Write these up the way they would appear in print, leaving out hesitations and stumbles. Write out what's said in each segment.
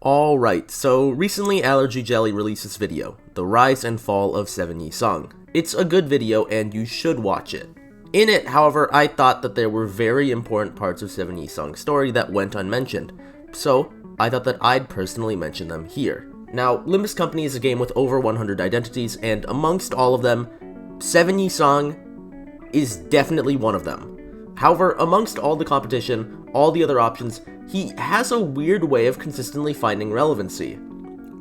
Alright, so recently Allergy Jelly released this video, The Rise and Fall of 7 Yi Sung. It's a good video and you should watch it. In it, however, I thought that there were very important parts of 7 Yi Sung's story that went unmentioned, so I thought that I'd personally mention them here. Now, Limbus Company is a game with over 100 identities, and amongst all of them, 7 Yi Sung is definitely one of them. However, amongst all the competition, all the other options, he has a weird way of consistently finding relevancy.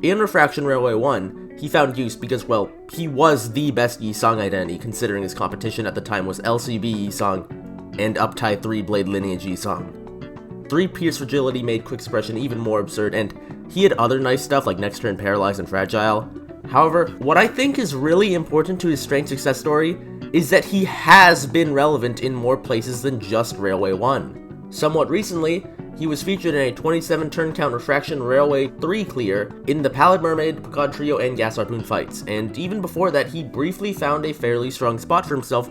In Refraction Railway 1, he found use because, well, he was the best Yi Sung identity considering his competition at the time was LCB Yi Sung and Uptie 3 Blade Lineage Yi Sung. 3 Pierce Fragility made Quick Suppression even more absurd, and he had other nice stuff like Next Turn Paralyze and Fragile. However, what I think is really important to his strength success story is that he has been relevant in more places than just Railway 1. Somewhat recently, he was featured in a 27 turn count Refraction Railway 3 clear in the Pallid Mermaid, Picard Trio, and Gas Harpoon fights, and even before that he briefly found a fairly strong spot for himself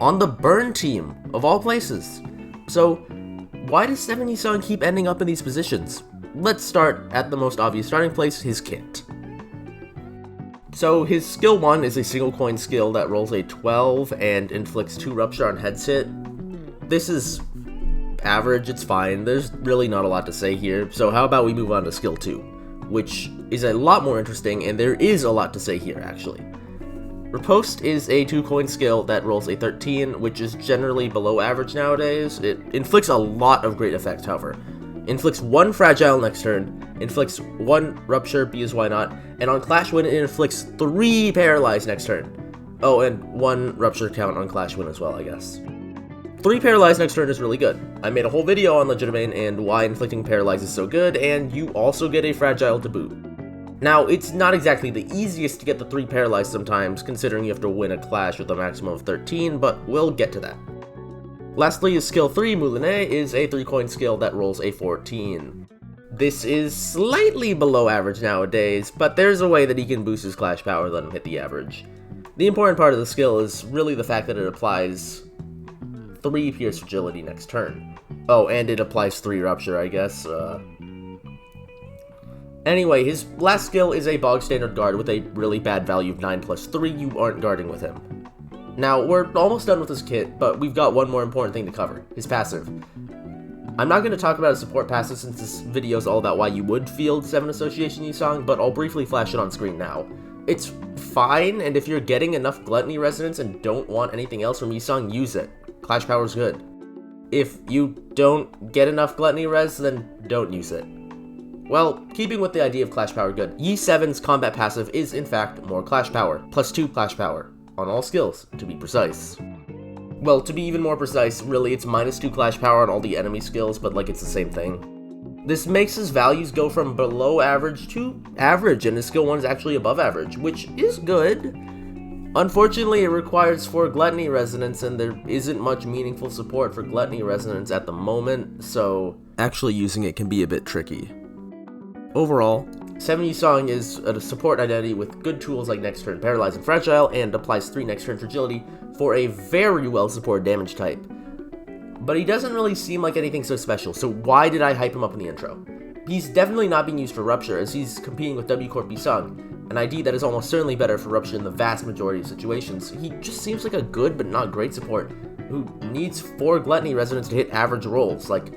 on the Burn team, of all places. So, why does 7 Yi Sung keep ending up in these positions? Let's start at the most obvious starting place, his kit. So his skill 1 is a single coin skill that rolls a 12 and inflicts 2 rupture on heads hit. This is average, it's fine, there's really not a lot to say here, so how about we move on to skill 2, which is a lot more interesting, and there is a lot to say here actually. Riposte is a 2 coin skill that rolls a 13, which is generally below average nowadays. It inflicts a lot of great effects, however. Inflicts 1 fragile next turn, inflicts 1 rupture, because why not, and on Clash Win it inflicts 3 paralyze next turn. Oh, and 1 rupture count on Clash Win as well, I guess. 3 paralyze next turn is really good. I made a whole video on Legitimate and why inflicting paralyze is so good, and you also get a fragile to boot. Now, it's not exactly the easiest to get the 3 paralyze sometimes, considering you have to win a clash with a maximum of 13, but we'll get to that. Lastly, is skill 3, Moulinet, is a 3 coin skill that rolls a 14. This is slightly below average nowadays, but there's a way that he can boost his clash power and let him hit the average. The important part of the skill is really the fact that it applies 3 Pierce Fragility next turn. Oh, and it applies 3 Rupture, I guess. Anyway, his last skill is a bog standard guard with a really bad value of 9+3. You aren't guarding with him. Now, we're almost done with his kit, but we've got one more important thing to cover, his passive. I'm not going to talk about his support passive since this video is all about why you would field 7 Association Yi Sung, but I'll briefly flash it on screen now. It's fine, and if you're getting enough Gluttony Resonance and don't want anything else from Yi Sung, use it. Clash power's good. If you don't get enough Gluttony Res, then don't use it. Well, keeping with the idea of Clash power good, Yi 7's combat passive is in fact more Clash power, +2 Clash power, on all skills, to be precise. Well, to be even more precise, really it's -2 Clash power on all the enemy skills, but like it's the same thing. This makes his values go from below average to average, and his skill 1 is actually above average, which is good. Unfortunately, it requires 4 Gluttony Resonance, and there isn't much meaningful support for Gluttony Resonance at the moment, so actually using it can be a bit tricky. Overall, 7 Yi Sung is a support identity with good tools like Next Turn Paralyze and Fragile, and applies 3 Next Turn Fragility for a very well supported damage type. But he doesn't really seem like anything so special, so why did I hype him up in the intro? He's definitely not being used for Rupture, as he's competing with W Corp Yi Sung, an ID that is almost certainly better for Rupture in the vast majority of situations. He just seems like a good but not great support who needs 4 Gluttony Resonance to hit average rolls, like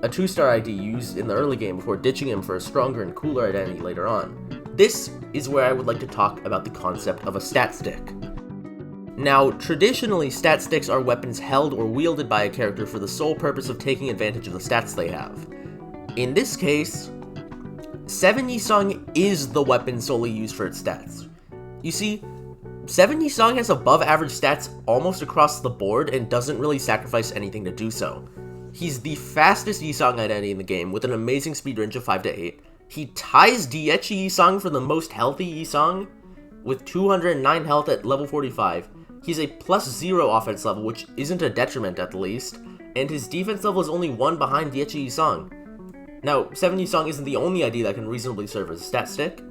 a 2-star ID used in the early game before ditching him for a stronger and cooler identity later on. This is where I would like to talk about the concept of a stat stick. Now, traditionally, stat sticks are weapons held or wielded by a character for the sole purpose of taking advantage of the stats they have. In this case, 7 Yi Sung is the weapon solely used for its stats. You see, 7 Yi Sung has above average stats almost across the board and doesn't really sacrifice anything to do so. He's the fastest Yi Sung identity in the game with an amazing speed range of 5 to 8. He ties Diechi Yi Sung for the most healthy Yi Sung with 209 health at level 45. He's a +0 offense level, which isn't a detriment at the least, and his defense level is only 1 behind Diechi Yi Sung. Now, 7 Yi Sung isn't the only ID that can reasonably serve as a stat stick.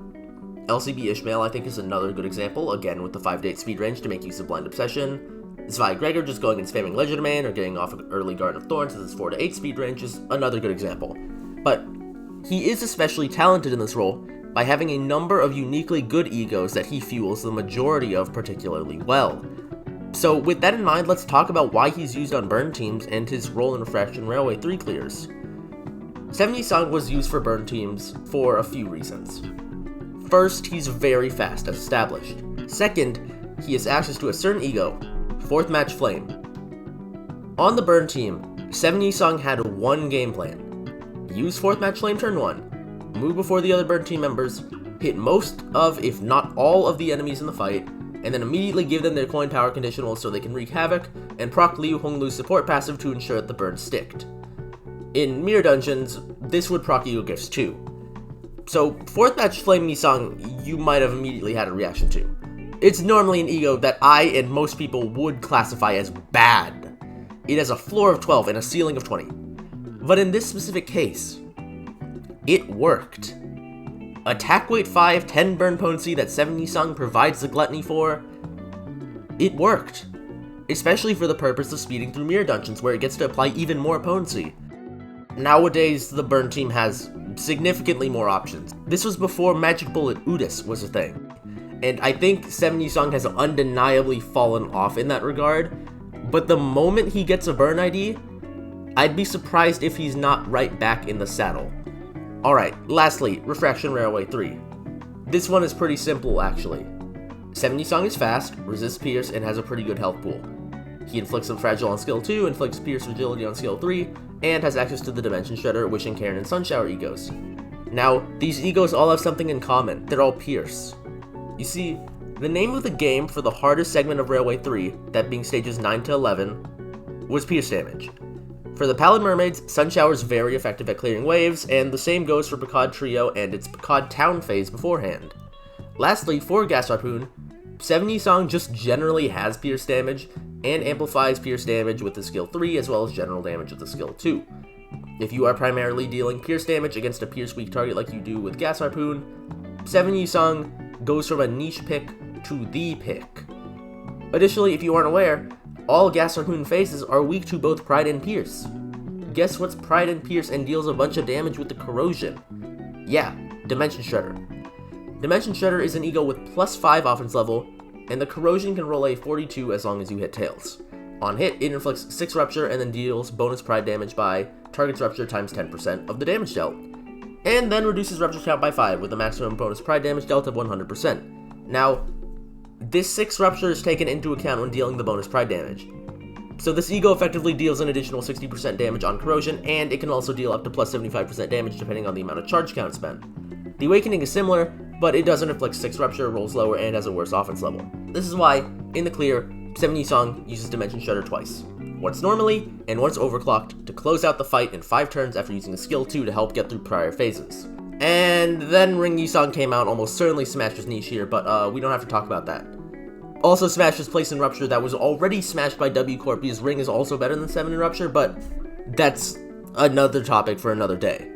LCB Ishmael, I think, is another good example, again with the 5 to 8 speed range to make use of Blind Obsession. Zwei Gregor just going and spamming Legitimate or getting off an early Garden of Thorns with its 4 to 8 speed range is another good example. But He is especially talented in this role by having a number of uniquely good egos that he fuels the majority of particularly well. So with that in mind, let's talk about why he's used on burn teams and his role in Refraction Railway 3 clears. 7 Song was used for burn teams for a few reasons. First, he's very fast as established. Second, he has access to a certain ego, 4th Match Flame. On the burn team, 7 Song had one game plan. Use 4th Match Flame turn 1, move before the other burn team members, hit most of, if not all of the enemies in the fight, and then immediately give them their coin power conditional so they can wreak havoc, and proc Liu Honglu's support passive to ensure that the burn sticked. In mirror dungeons, this would proc ego gifts too. So 4th Match Flame Nisang you might have immediately had a reaction to. It's normally an ego that I and most people would classify as bad. It has a floor of 12 and a ceiling of 20. But in this specific case, it worked. Attack weight 5, 10 burn potency that 7 Song provides the gluttony for, it worked. Especially for the purpose of speeding through mirror dungeons where it gets to apply even more potency. Nowadays, the burn team has significantly more options. This was before Magic Bullet Udis was a thing. And I think 7 Song has undeniably fallen off in that regard, but the moment he gets a burn ID, I'd be surprised if he's not right back in the saddle. Alright, lastly, Refraction Railway 3. This one is pretty simple, actually. 7 Song is fast, resists Pierce, and has a pretty good health pool. He inflicts some Fragile on skill 2, inflicts Pierce Fragility on skill 3, and has access to the Dimension Shredder, Wishing Cairn, and Sunshower egos. Now, these egos all have something in common. They're all Pierce. You see, the name of the game for the hardest segment of Railway 3, that being stages 9 to 11, was Pierce damage. For the Pallid Mermaids, Sunshower is very effective at clearing waves, and the same goes for Picard Trio and its Picard Town phase beforehand. Lastly, for Gas Harpoon, 7 Song just generally has Pierce damage, and amplifies Pierce damage with the skill 3 as well as general damage with the skill 2. If you are primarily dealing Pierce damage against a Pierce weak target like you do with Gas Harpoon, 7 Song goes from a niche pick to the pick. Additionally, if you aren't aware, all Gas Harpoon phases are weak to both Pride and Pierce. Guess what's Pride and Pierce and deals a bunch of damage with the Corrosion? Yeah, Dimension Shredder. Dimension Shredder is an ego with plus 5 offense level, and the Corrosion can roll a 42 as long as you hit tails. On hit, it inflicts 6 Rupture and then deals bonus Pride damage by target's Rupture times 10% of the damage dealt, and then reduces Rupture count by 5 with a maximum bonus Pride damage dealt of 100%. Now, this 6 Rupture is taken into account when dealing the bonus Pride damage. So this ego effectively deals an additional 60% damage on Corrosion, and it can also deal up to plus 75% damage depending on the amount of charge count spent. The Awakening is similar, but it doesn't inflict 6 Rupture, rolls lower, and has a worse offense level. This is why, in the clear, 7 Song uses Dimension Shredder twice. Once normally, and once overclocked, to close out the fight in 5 turns after using a skill 2 to help get through prior phases. And then Ring Yisong came out, almost certainly smashed his niche here, but we don't have to talk about that. Also smashed his place in Rupture that was already smashed by W Corp because Ring is also better than 7 in Rupture, but that's another topic for another day.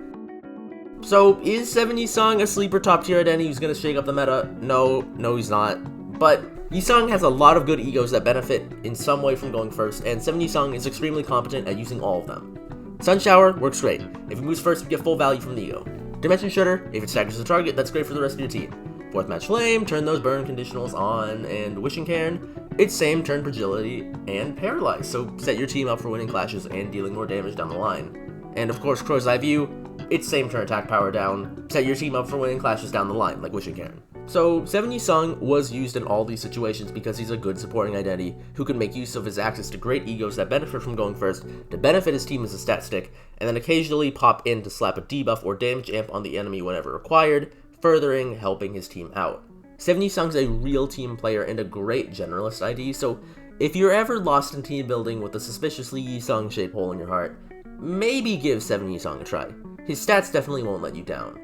So, is 7 Yisong a sleeper top tier identity who's gonna shake up the meta? No, he's not. But Yisong has a lot of good egos that benefit in some way from going first, and 7 Yisong is extremely competent at using all of them. Sunshower works great. If it moves first, you get full value from the ego. Dimension Shredder, if it staggers the target, that's great for the rest of your team. 4th Match Flame, turn those burn conditionals on, and Wishing Cairn, it's same turn Fragility and Paralyze, so set your team up for winning clashes and dealing more damage down the line. And of course, Crow's Eye View, it's same turn attack power down, set your team up for winning clashes down the line, like Wishing Cairn. So, 7 Song was used in all these situations because he's a good supporting identity who can make use of his access to great egos that benefit from going first to benefit his team as a stat stick, and then occasionally pop in to slap a debuff or damage amp on the enemy whenever required, furthering helping his team out. 7 Song's a real team player and a great generalist ID, so if you're ever lost in team building with a suspiciously Yisong shaped hole in your heart, maybe give 7 Song a try. His stats definitely won't let you down.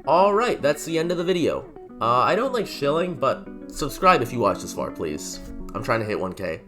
Alright, that's the end of the video. I don't like shilling, but subscribe if you watch this far, please. I'm trying to hit 1K.